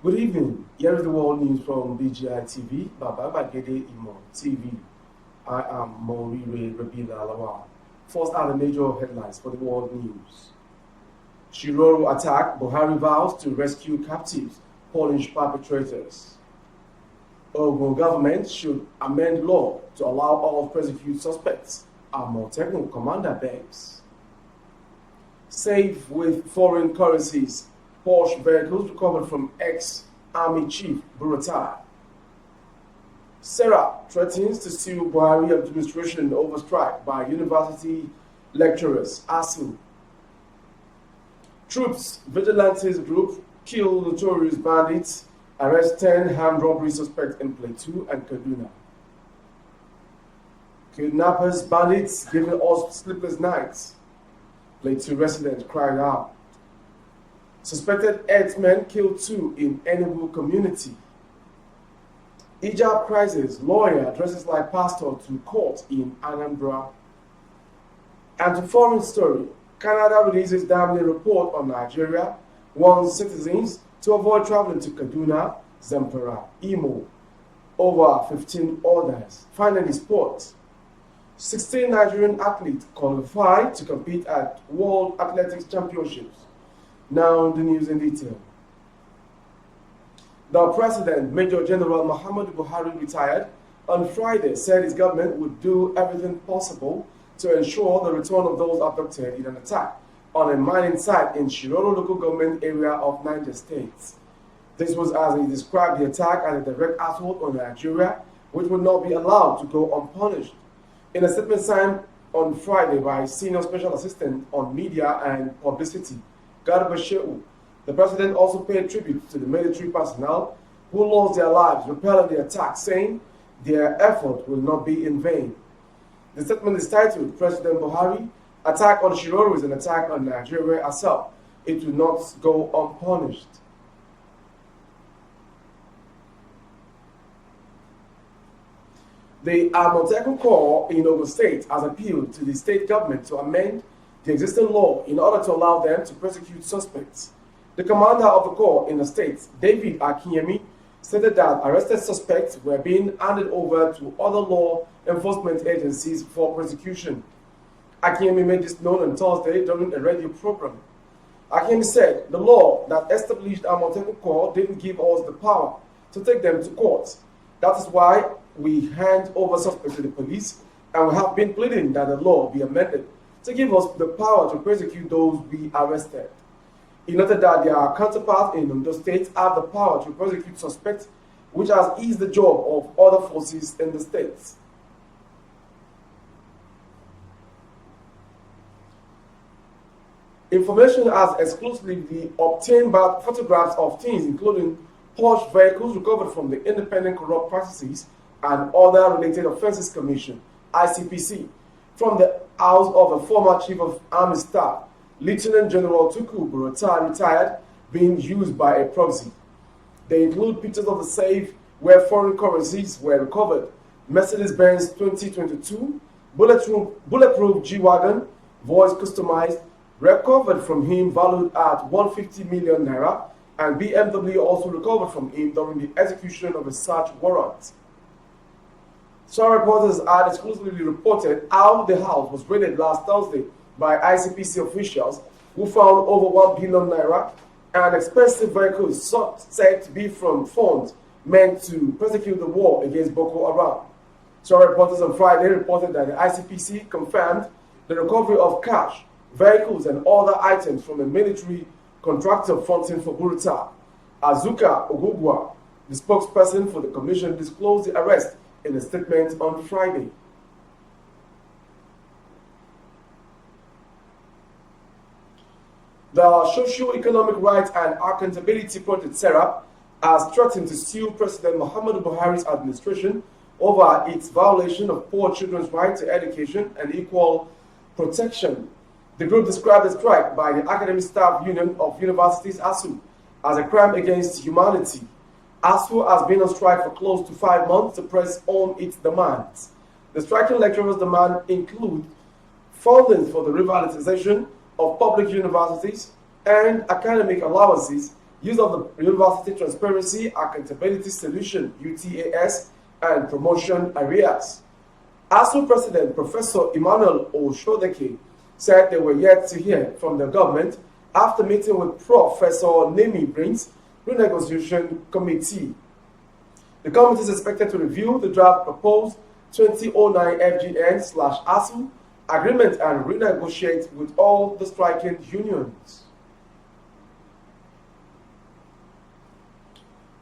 Good evening. Here is the world news from BGI TV, Baba Bagede Imo TV. I am Morire Rabila Lawal. First are the major headlines for the world news. Shiroro attack, Buhari vows to rescue captives, Polish perpetrators. Ogun government should amend law to allow all prosecute suspects, Amotekun commander begs. Safe with foreign currencies, Porsche vehicles recovered from ex-army chief Buhari. Sarah threatens to sue Buhari administration over strike by university lecturers. ASU. Troops vigilantes group kill notorious bandits. Arrest 10 armed robbery suspects in Plateau and Kaduna. Kidnappers, bandits giving us sleepless nights. Plateau resident cried out. Suspected herdsmen killed 2 in Enugu community. Hijab crisis, lawyer dresses like pastor to court in Anambra. And to foreign story, Canada releases damning report on Nigeria, warns citizens to avoid traveling to Kaduna, Zamfara, Imo. Over 15 orders. Finally, sports. 16 Nigerian athletes qualified to compete at World Athletics Championships. Now the news in detail. The President, Major General Muhammadu Buhari, retired on Friday, said his government would do everything possible to ensure the return of those abducted in an attack on a mining site in Shiroro local government area of Niger State. This was as he described the attack as a direct assault on Nigeria, which would not be allowed to go unpunished. In a statement signed on Friday by Senior Special Assistant on Media and Publicity, Garba Shehu, the President also paid tribute to the military personnel who lost their lives repelling the attack, saying their effort will not be in vain. The statement is titled, President Buhari, Attack on Shiroro is an attack on Nigeria herself. It will not go unpunished. The Amotekun Corps in Ogun State has appealed to the state government to amend the existing law in order to allow them to prosecute suspects. The commander of the corps in the state, David Akinyemi, stated that arrested suspects were being handed over to other law enforcement agencies for prosecution. Akinyemi made this known on Thursday during a radio program. Akinyemi said the law that established Amotekun Corps didn't give us the power to take them to court. That is why we hand over suspects to the police, and we have been pleading that the law be amended to give us the power to prosecute those we arrested. He noted that their counterparts in Ondo State have the power to prosecute suspects, which has eased the job of other forces in the states. Information has exclusively obtained by photographs of things, including Porsche vehicles recovered from the Independent Corrupt Practices and Other Related Offences Commission, ICPC, from the house of a former Chief of Army Staff, Lieutenant General Tuku Buhari, retired, being used by a proxy. They include pictures of the safe where foreign currencies were recovered, Mercedes-Benz 2022, bulletproof G-Wagon, voice customized, recovered from him valued at 150 million naira, and BMW also recovered from him during the execution of a search warrant. Some reporters had exclusively reported how the house was raided last Thursday by ICPC officials who found over 1 billion naira and expensive vehicles said to be from funds meant to prosecute the war against Boko Haram. Some reporters on Friday reported that the ICPC confirmed the recovery of cash, vehicles, and other items from a military contractor fronting for Buruta. Azuka Ogugwa, the spokesperson for the commission, disclosed the arrest in a statement on Friday. The Socio-Economic Rights and Accountability Project, SERAP, has threatened to sue President Muhammadu Buhari's administration over its violation of poor children's right to education and equal protection. The group described the strike by the Academic Staff Union of Universities, ASU, as a crime against humanity. ASU has been on strike for close to 5 months to press on its demands. The striking lecturers' demand include funding for the revitalization of public universities and academic allowances use of the University Transparency Accountability Solution (UTAS) and promotion areas. ASU President Professor Emmanuel Oshodeke said they were yet to hear from the government after meeting with Professor Nemi Brings Renegotiation Committee. The committee is expected to review the draft proposed 2009 FGN/ASU agreement and renegotiate with all the striking unions.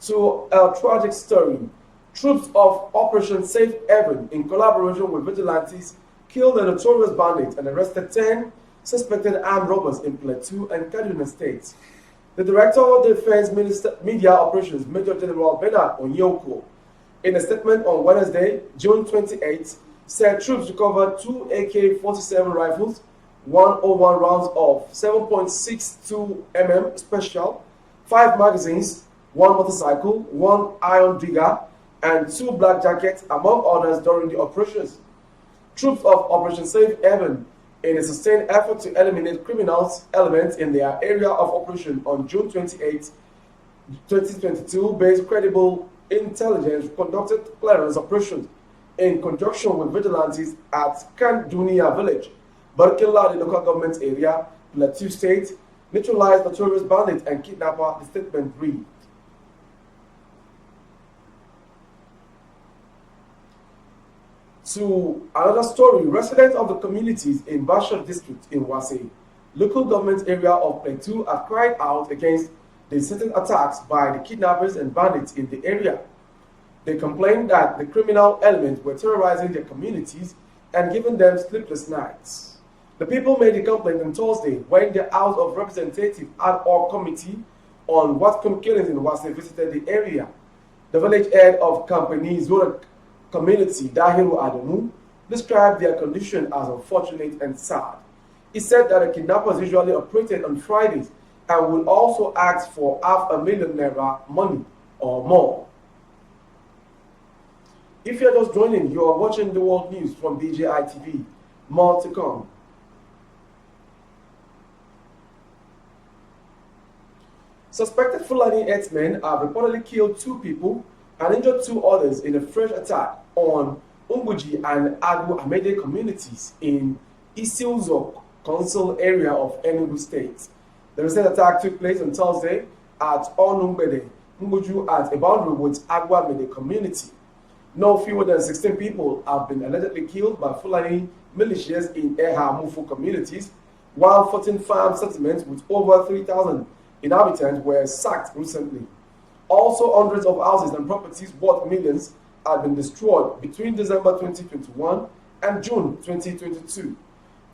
To a tragic story, troops of Operation Safe Haven, in collaboration with vigilantes, killed a notorious bandit and arrested 10 suspected armed robbers in Plateau and Kaduna states. The Director of Defense Media Operations, Major General Bernard Onyoko, in a statement on Wednesday, June 28, said troops recovered 2 AK-47 rifles, 101 rounds of 7.62 mm special, 5 magazines, 1 motorcycle, 1 iron digger, and 2 black jackets, among others, during the operations. Troops of Operation Safe Haven, in a sustained effort to eliminate criminal elements in their area of operation on June 28, 2022, based credible intelligence, conducted clearance operations in conjunction with vigilantes at Kandunia village, Barkilla, the local government area, Plateau State, neutralized notorious bandit and kidnapper, the statement read. To another story, residents of the communities in Bashar district in Wase, local government area of Plateau, have cried out against the certain attacks by the kidnappers and bandits in the area. They complained that the criminal elements were terrorizing their communities and giving them sleepless nights. The people made the complaint on Thursday when the House of Representatives ad hoc committee on Watcom killings in Wase visited the area. The village head of Company Zora community, Dahiru Adamu, described their condition as unfortunate and sad. He said that the kidnappers usually operated on Fridays and would also ask for $500,000 money or more. If you're just joining, you are watching the world news from BJI TV. More to come. Suspected Fulani herdsmen have reportedly killed 2 people and injured 2 others in a fresh attack on Umbuji and Agu Amede communities in Isiuzo Council area of Enugu State. The recent attack took place on Thursday at Onumbede, Umbuju, at a boundary with Agu Amede community. No fewer than 16 people have been allegedly killed by Fulani militias in Eha Mufu communities, while 14 farm settlements with over 3,000 inhabitants were sacked recently. Also, hundreds of houses and properties worth millions have been destroyed between December 2021 and June 2022.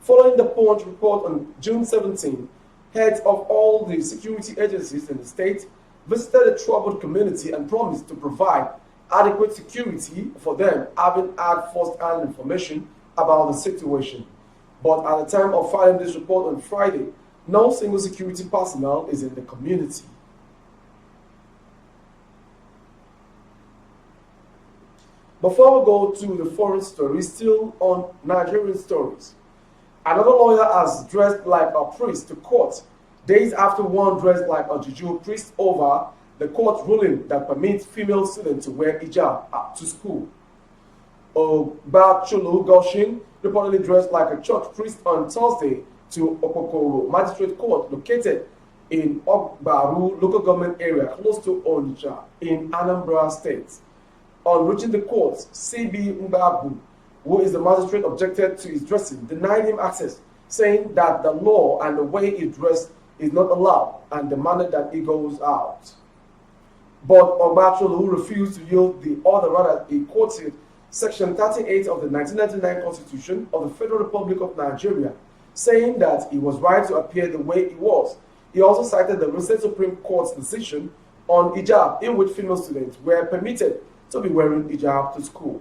Following the Punch report on June 17, heads of all the security agencies in the state visited the troubled community and promised to provide adequate security for them, having had first-hand information about the situation. But at the time of filing this report on Friday, no single security personnel is in the community. Before we go to the foreign stories, still on Nigerian stories, another lawyer has dressed like a priest to court days after one dressed like a juju priest over the court ruling that permits female students to wear hijab to school. Obachulu Goshin reportedly dressed like a church priest on Thursday to Okokoro Magistrate Court located in Ogbaru local government area close to Onitsha in Anambra State. On reaching the court, CB Mbabu, who is the magistrate, objected to his dressing, denied him access, saying that the law and the way he dressed is not allowed and demanded that he goes out. But Ogbacholo refused to yield the order, rather he quoted Section 38 of the 1999 Constitution of the Federal Republic of Nigeria, saying that he was right to appear the way he was. He also cited the recent Supreme Court's decision on hijab, in which female students were permitted to be wearing hijab to school.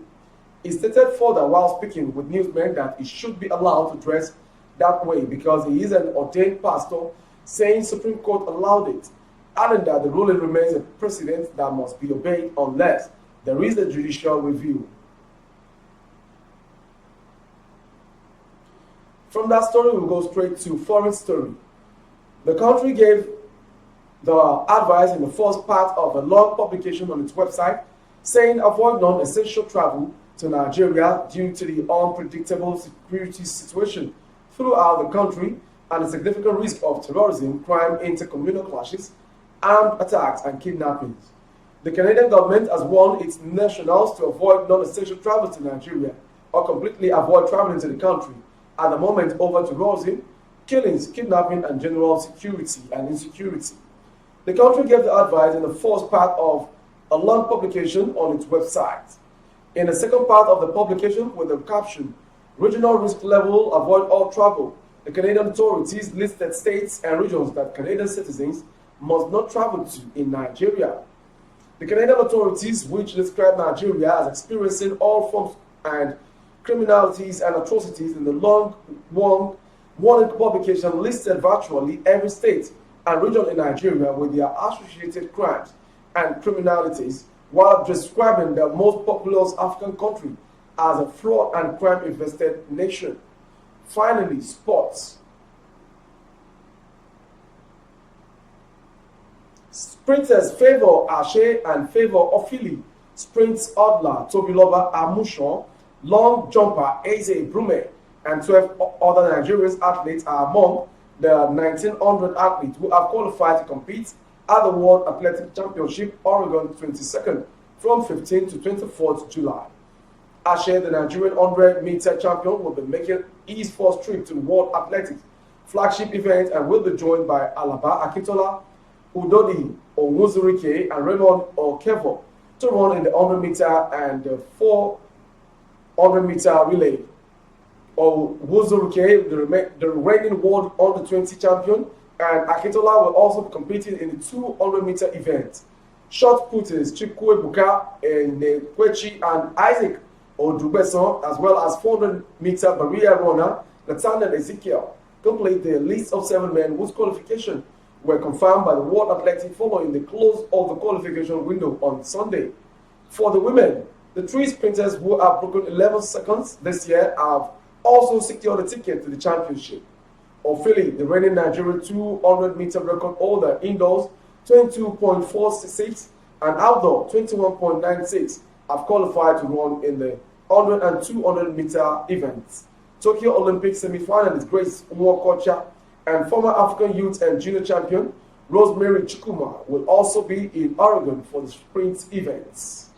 He stated further while speaking with newsmen that he should be allowed to dress that way because he is an ordained pastor, saying Supreme Court allowed it, adding that the ruling remains a precedent that must be obeyed unless there is a judicial review. From that story, we'll go straight to foreign story. The country gave The advice in the first part of a long publication on its website saying avoid non-essential travel to Nigeria due to the unpredictable security situation throughout the country and the significant risk of terrorism, crime, intercommunal clashes, armed attacks, and kidnappings. The Canadian government has warned its nationals to avoid non-essential travel to Nigeria or completely avoid traveling to the country at the moment over terrorism, killings, kidnapping, and general security and insecurity. The country gave the advice in the first part of a long publication on its website. In the second part of the publication, with the caption, Regional Risk Level, Avoid All Travel, the Canadian authorities listed states and regions that Canadian citizens must not travel to in Nigeria. The Canadian authorities, which describe Nigeria as experiencing all forms and criminalities and atrocities in the long warning publication, listed virtually every state and region in Nigeria with their associated crimes and criminalities, while describing the most populous African country as a fraud and crime-infested nation. Finally, sports. Sprinters favor Ashe and favor Ofili. Sprints Odla, Tobiloba Amushon, long jumper Eze Brume, and 12 other Nigerian athletes are among the 1,900 athletes who have qualified to compete at the World Athletic Championship Oregon 22nd from 15 to 24th July. Ashe, the Nigerian 100-meter champion, will be making his first trip to the World Athletics flagship event and will be joined by Alaba Akintola, Udodi Onwuzurike, and Raymond Okevo to run in the 100-meter and the 400-meter relay. Onwuzurike, the reigning world under-20 champion, and Akintola will also be competing in the 200-meter event. Shot putters Chikwe Buka and Nekwechi and Isaac Odubeson, as well as 400-meter barrier runner Nathaniel Ezekiel, complete the list of 7 men whose qualification were confirmed by the World Athletic following the close of the qualification window on Sunday. For the women, the 3 sprinters who have broken 11 seconds this year have also secured a ticket to the championship. Ofili, the reigning Nigerian 200-meter record holder indoors, 22.466, and outdoor, 21.96, have qualified to run in the 100 and 200-meter events. Tokyo Olympic semi-finalist Grace Nwokocha and former African youth and junior champion Rosemary Chukuma will also be in Oregon for the sprint events.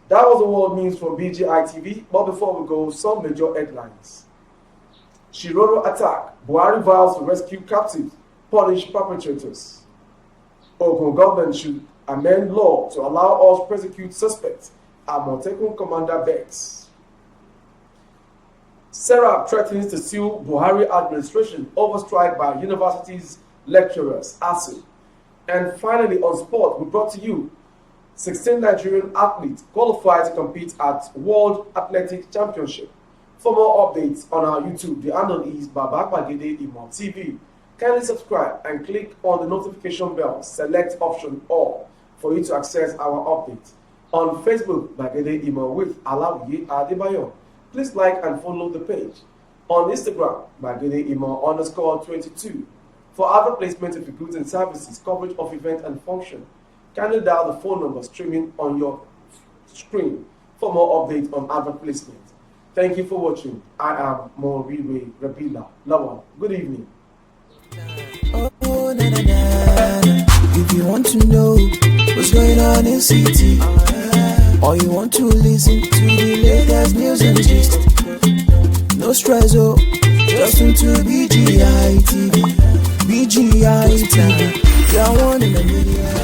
That was the world news from BGI TV, but before we go, some major headlines. Shiroro attack, Buhari vows to rescue captives, punish perpetrators. Ogun government should amend law to allow us to prosecute suspects, Amotekun commander begs. Serap threatens to sue Buhari administration over strike by universities lecturers, ASU. And finally, on sport, we brought to you 16 Nigerian athletes qualified to compete at World Athletic Championship. For more updates on our YouTube, the handle is Baba Bagede Imo TV. Kindly subscribe and click on the notification bell. Select option all for you to access our updates. On Facebook, Bagede Imo with Alawiye Adebayo. Please like and follow the page. On Instagram, Bagede Imo _22. For other placement of goods and services, coverage of event and function, kindly dial the phone number streaming on your screen for more updates on advert placement. Thank you for watching. I am Moriwe Rabila Lawal. Good evening. Oh, na, na, na. If you want to know what's going on in city, or you want to listen to the latest news and gist, no stress, oh, just tune to BGI TV. BGI TV, you're one in a million.